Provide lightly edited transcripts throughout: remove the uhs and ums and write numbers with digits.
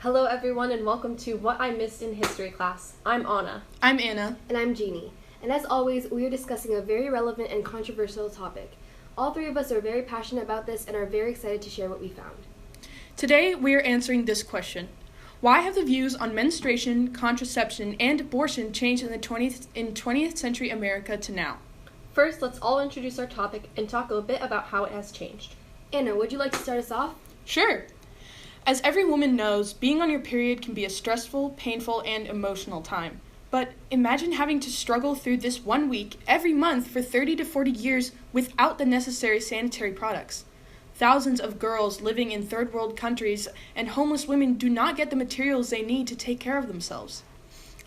Hello everyone and welcome to What I Missed in History class. I'm Anna. I'm Anna. And I'm Jeannie. And as always, we are discussing a very relevant and controversial topic. All three of us are very passionate about this and are very excited to share what we found. Today, we are answering this question. Why have the views on menstruation, contraception, and abortion changed in 20th century America to now? First, let's all introduce our topic and talk a bit about how it has changed. Anna, would you like to start us off? Sure. As every woman knows, being on your period can be a stressful, painful, and emotional time. But imagine having to struggle through this 1 week every month for 30 to 40 years without the necessary sanitary products. Thousands of girls living in third world countries and homeless women do not get the materials they need to take care of themselves.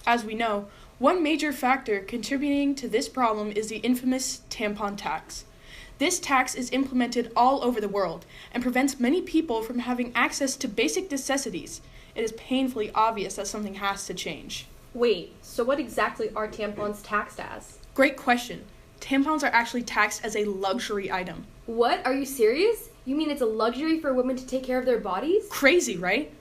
As we know, one major factor contributing to this problem is the infamous tampon tax. This tax is implemented all over the world and prevents many people from having access to basic necessities. It is painfully obvious that something has to change. Wait, so what exactly are tampons taxed as? Great question. Tampons are actually taxed as a luxury item. What? Are you serious? You mean it's a luxury for women to take care of their bodies? Crazy, right?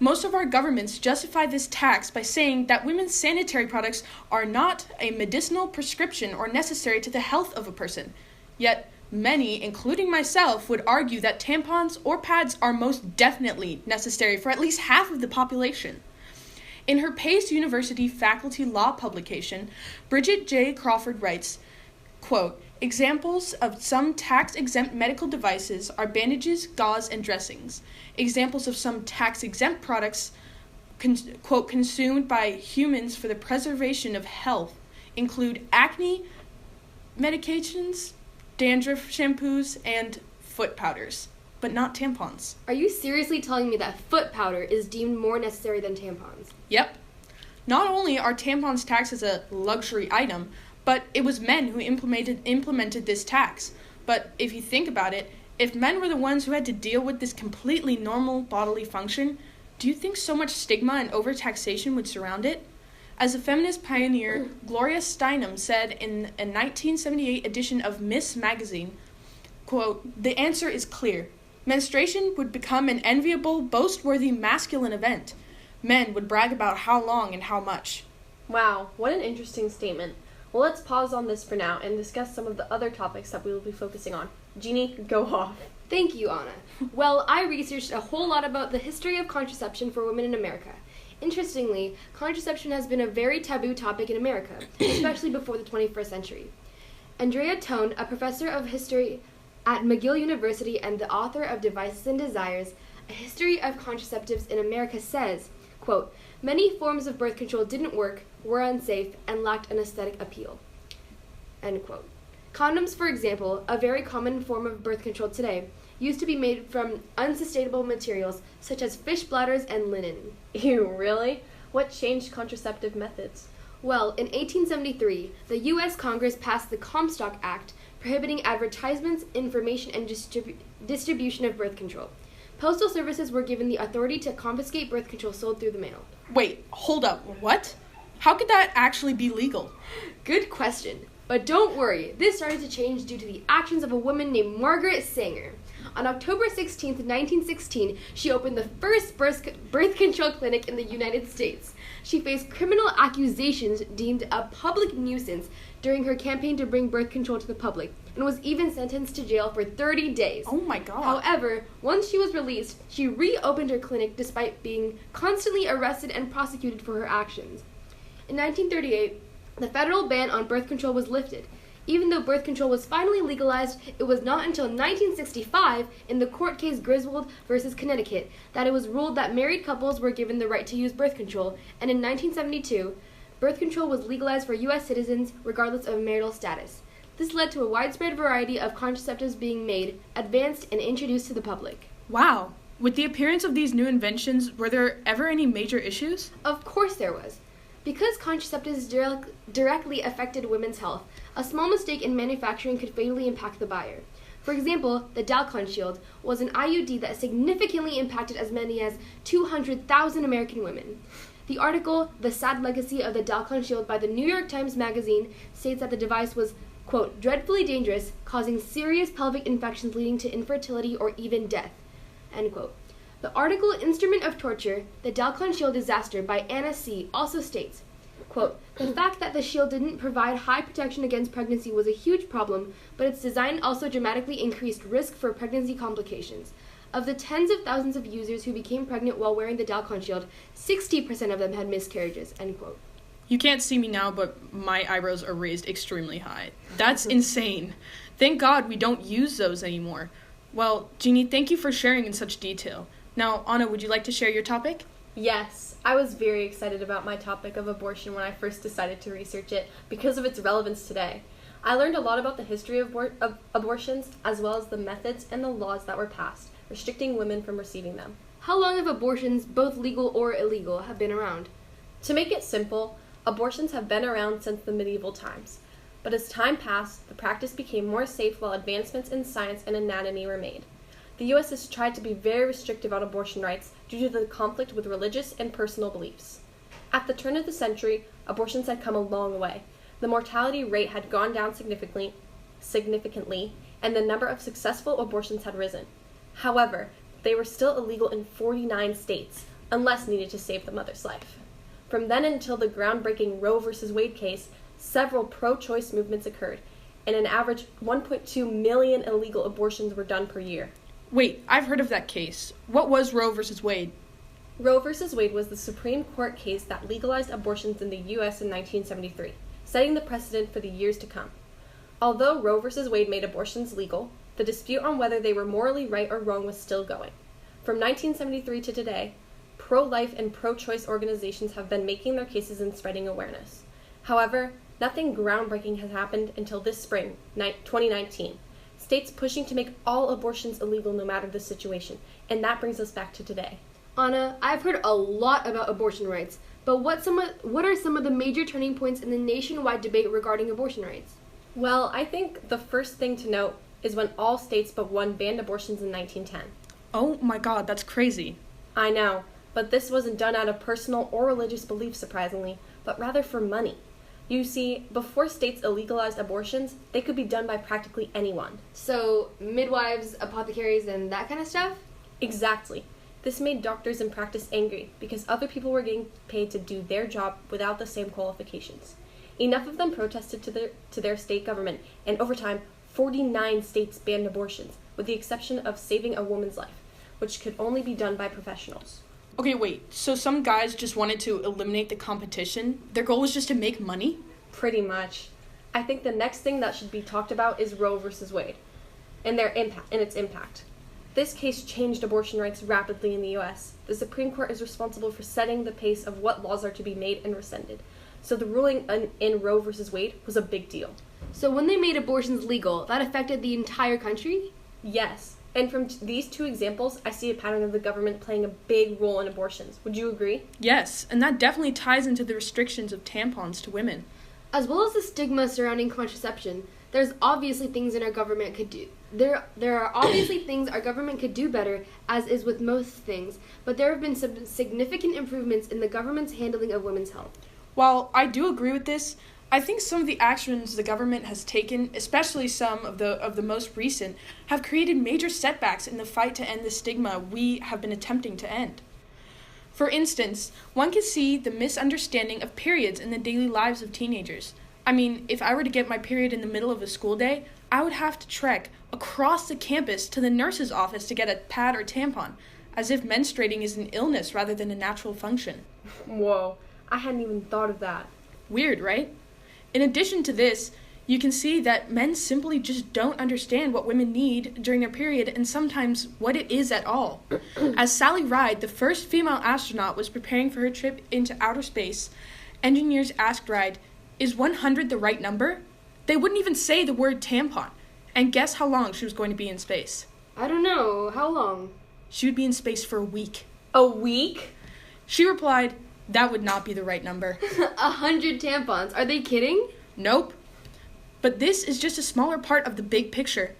Most of our governments justify this tax by saying that women's sanitary products are not a medicinal prescription or necessary to the health of a person. Yet, many, including myself, would argue that tampons or pads are most definitely necessary for at least half of the population. In her Pace University faculty law publication, Bridget J. Crawford writes, quote, "Examples of some tax-exempt medical devices are bandages, gauze, and dressings. Examples of some tax-exempt products, quote, consumed by humans for the preservation of health include acne medications, dandruff shampoos, and foot powders, but not tampons." Are you seriously telling me that foot powder is deemed more necessary than tampons? Yep. Not only are tampons taxed as a luxury item, but it was men who implemented this tax. But if you think about it, if men were the ones who had to deal with this completely normal bodily function, do you think so much stigma and overtaxation would surround it? As a feminist pioneer, Gloria Steinem said in a 1978 edition of Miss Magazine, quote, "The answer is clear. Menstruation would become an enviable, boast-worthy masculine event. Men would brag about how long and how much." Wow, what an interesting statement. Well, let's pause on this for now and discuss some of the other topics that we will be focusing on. Jeannie, go off. Thank you, Anna. Well, I researched a whole lot about the history of contraception for women in America. Interestingly, contraception has been a very taboo topic in America, especially before the 21st century. Andrea Tone, a professor of history at McGill University and the author of Devices and Desires, A History of Contraceptives in America, says, quote, "Many forms of birth control didn't work, were unsafe, and lacked an aesthetic appeal." End quote. Condoms, for example, a very common form of birth control today, used to be made from unsustainable materials such as fish bladders and linen. Ew, really? What changed contraceptive methods? Well, in 1873, the U.S. Congress passed the Comstock Act, prohibiting advertisements, information, and distribution of birth control. Postal services were given the authority to confiscate birth control sold through the mail. Wait, hold up, what? How could that actually be legal? Good question. But don't worry, this started to change due to the actions of a woman named Margaret Sanger. On October 16, 1916, she opened the first birth control clinic in the United States. She faced criminal accusations deemed a public nuisance during her campaign to bring birth control to the public, and was even sentenced to jail for 30 days. Oh my god. However, once she was released, she reopened her clinic despite being constantly arrested and prosecuted for her actions. In 1938, the federal ban on birth control was lifted. Even though birth control was finally legalized, it was not until 1965, in the court case Griswold v. Connecticut, that it was ruled that married couples were given the right to use birth control, and in 1972, birth control was legalized for U.S. citizens regardless of marital status. This led to a widespread variety of contraceptives being made, advanced, and introduced to the public. Wow. With the appearance of these new inventions, were there ever any major issues? Of course there was. Because contraceptives directly affected women's health, a small mistake in manufacturing could fatally impact the buyer. For example, the Dalkon Shield was an IUD that significantly impacted as many as 200,000 American women. The article, The Sad Legacy of the Dalkon Shield by the New York Times Magazine, states that the device was, quote, "dreadfully dangerous, causing serious pelvic infections leading to infertility or even death," end quote. The article Instrument of Torture, The Dalkon Shield Disaster by Anna C. also states, quote, the fact that the shield didn't provide high protection against pregnancy was a huge problem, but its design also dramatically increased risk for pregnancy complications. Of the tens of thousands of users who became pregnant while wearing the Dalkon Shield, 60% of them had miscarriages, end quote. You can't see me now, but my eyebrows are raised extremely high. That's insane. Thank God we don't use those anymore. Well, Jeannie, thank you for sharing in such detail. Now, Anna, would you like to share your topic? Yes, I was very excited about my topic of abortion when I first decided to research it because of its relevance today. I learned a lot about the history of abortions, as well as the methods and the laws that were passed, restricting women from receiving them. How long have abortions, both legal or illegal, have been around? To make it simple, abortions have been around since the medieval times. But as time passed, the practice became more safe while advancements in science and anatomy were made. The U.S. has tried to be very restrictive on abortion rights due to the conflict with religious and personal beliefs. At the turn of the century, abortions had come a long way. The mortality rate had gone down significantly, and the number of successful abortions had risen. However, they were still illegal in 49 states, unless needed to save the mother's life. From then until the groundbreaking Roe v. Wade case, several pro-choice movements occurred, and an average 1.2 million illegal abortions were done per year. Wait, I've heard of that case. What was Roe versus Wade? Roe v. Wade was the Supreme Court case that legalized abortions in the U.S. in 1973, setting the precedent for the years to come. Although Roe v. Wade made abortions legal, the dispute on whether they were morally right or wrong was still going. From 1973 to today, pro-life and pro-choice organizations have been making their cases and spreading awareness. However, nothing groundbreaking has happened until this spring, 2019. States pushing to make all abortions illegal no matter the situation, and that brings us back to today. Anna, I've heard a lot about abortion rights, but what are some of the major turning points in the nationwide debate regarding abortion rights? Well, I think the first thing to note is when all states but one banned abortions in 1910. Oh my God, that's crazy. I know, but this wasn't done out of personal or religious belief, surprisingly, but rather for money. You see, before states illegalized abortions, they could be done by practically anyone. So, midwives, apothecaries, and that kind of stuff? Exactly. This made doctors in practice angry because other people were getting paid to do their job without the same qualifications. Enough of them protested to their state government, and over time, 49 states banned abortions, with the exception of saving a woman's life, which could only be done by professionals. Okay, wait, so some guys just wanted to eliminate the competition? Their goal was just to make money? Pretty much. I think the next thing that should be talked about is Roe v. Wade and its impact. This case changed abortion rights rapidly in the U.S. The Supreme Court is responsible for setting the pace of what laws are to be made and rescinded. So the ruling in Roe v. Wade was a big deal. So when they made abortions legal, that affected the entire country? Yes. And from these two examples, I see a pattern of the government playing a big role in abortions. Would you agree? Yes, and that definitely ties into the restrictions of tampons to women. As well as the stigma surrounding contraception, there's obviously things our government could do. There are obviously things our government could do better, as is with most things, but there have been some significant improvements in the government's handling of women's health. While I do agree with this, I think some of the actions the government has taken, especially some of the most recent, have created major setbacks in the fight to end the stigma we have been attempting to end. For instance, one can see the misunderstanding of periods in the daily lives of teenagers. I mean, if I were to get my period in the middle of a school day, I would have to trek across the campus to the nurse's office to get a pad or tampon, as if menstruating is an illness rather than a natural function. Whoa, I hadn't even thought of that. Weird, right? In addition to this, you can see that men simply just don't understand what women need during their period and sometimes what it is at all. As Sally Ride, the first female astronaut, was preparing for her trip into outer space, engineers asked Ride, "Is 100 the right number?" They wouldn't even say the word tampon. And guess how long she was going to be in space? I don't know. How long? She would be in space for a week. A week? She replied, "That would not be the right number." 100 tampons. Are they kidding? Nope. But this is just a smaller part of the big picture.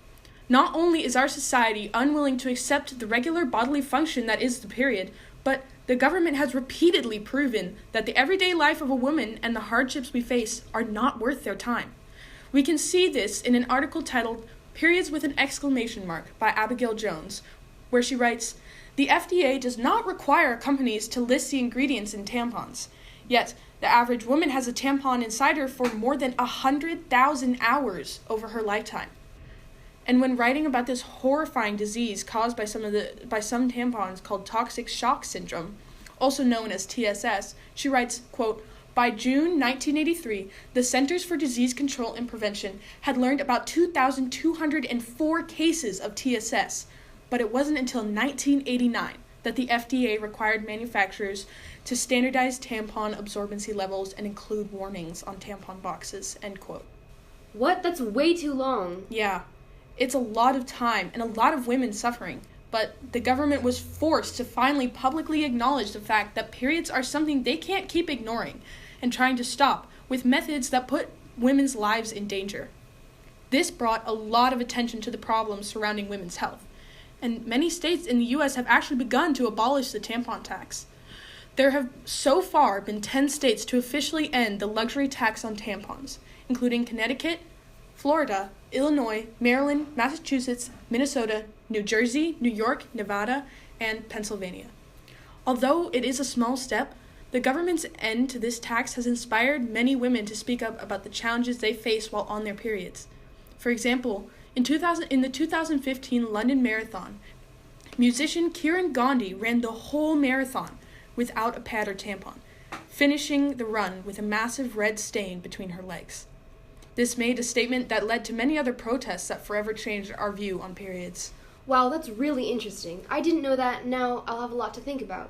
Not only is our society unwilling to accept the regular bodily function that is the period, but the government has repeatedly proven that the everyday life of a woman and the hardships we face are not worth their time. We can see this in an article titled "Periods with an Exclamation Mark" by Abigail Jones, where she writes, The FDA does not require companies to list the ingredients in tampons. Yet, the average woman has a tampon inside her for more than 100,000 hours over her lifetime. And when writing about this horrifying disease caused by some tampons called toxic shock syndrome, also known as TSS, she writes, quote, "By June 1983, the Centers for Disease Control and Prevention had learned about 2,204 cases of TSS, but it wasn't until 1989 that the FDA required manufacturers to standardize tampon absorbency levels and include warnings on tampon boxes," end quote. What? That's way too long. Yeah. It's a lot of time and a lot of women suffering, but the government was forced to finally publicly acknowledge the fact that periods are something they can't keep ignoring and trying to stop with methods that put women's lives in danger. This brought a lot of attention to the problems surrounding women's health, and many states in the U.S. have actually begun to abolish the tampon tax. There have so far been 10 states to officially end the luxury tax on tampons, including Connecticut, Florida, Illinois, Maryland, Massachusetts, Minnesota, New Jersey, New York, Nevada, and Pennsylvania. Although it is a small step, the government's end to this tax has inspired many women to speak up about the challenges they face while on their periods. For example, in the 2015 London Marathon, musician Kiran Gandhi ran the whole marathon without a pad or tampon, finishing the run with a massive red stain between her legs. This made a statement that led to many other protests that forever changed our view on periods. Wow, that's really interesting. I didn't know that. Now I'll have a lot to think about.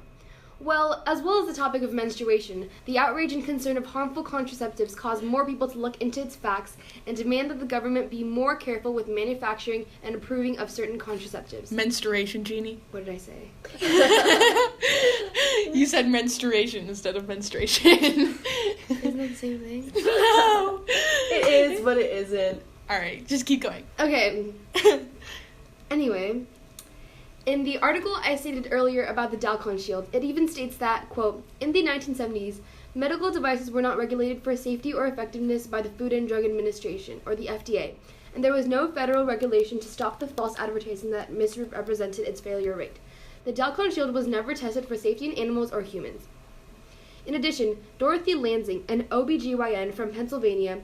Well as the topic of menstruation, the outrage and concern of harmful contraceptives caused more people to look into its facts and demand that the government be more careful with manufacturing and approving of certain contraceptives. Menstruation, Jeannie? What did I say? You said menstruation instead of menstruation. Isn't that the same thing? No! It is, but it isn't. Alright, just keep going. Okay. Anyway, in the article I stated earlier about the Dalcon Shield, it even states that, quote, "In the 1970s, medical devices were not regulated for safety or effectiveness by the Food and Drug Administration, or the FDA, and there was no federal regulation to stop the false advertising that misrepresented its failure rate. The Dalcon Shield was never tested for safety in animals or humans." In addition, Dorothy Lansing, an OBGYN from Pennsylvania,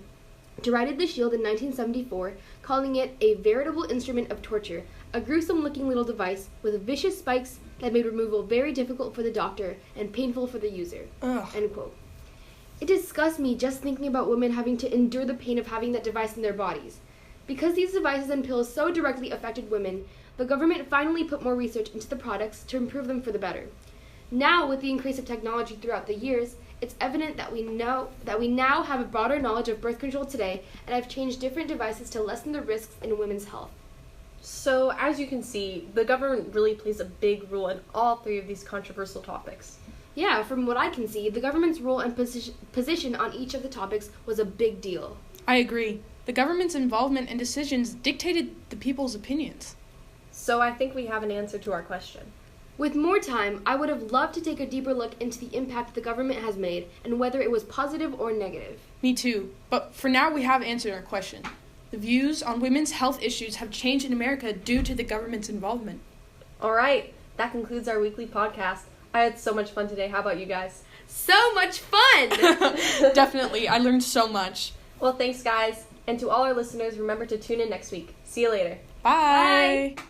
derided the shield in 1974, calling it a veritable instrument of torture, a gruesome-looking little device with vicious spikes that made removal very difficult for the doctor and painful for the user. Ugh. End quote. It disgusts me just thinking about women having to endure the pain of having that device in their bodies. Because these devices and pills so directly affected women, the government finally put more research into the products to improve them for the better. Now, with the increase of technology throughout the years, it's evident that we now have a broader knowledge of birth control today and have changed different devices to lessen the risks in women's health. So, as you can see, the government really plays a big role in all three of these controversial topics. Yeah, from what I can see, the government's role and position on each of the topics was a big deal. I agree. The government's involvement and decisions dictated the people's opinions. So I think we have an answer to our question. With more time, I would have loved to take a deeper look into the impact the government has made and whether it was positive or negative. Me too. But for now, we have answered our question. The views on women's health issues have changed in America due to the government's involvement. All right, that concludes our weekly podcast. I had so much fun today. How about you guys? So much fun! Definitely. I learned so much. Well, thanks, guys. And to all our listeners, remember to tune in next week. See you later. Bye. Bye.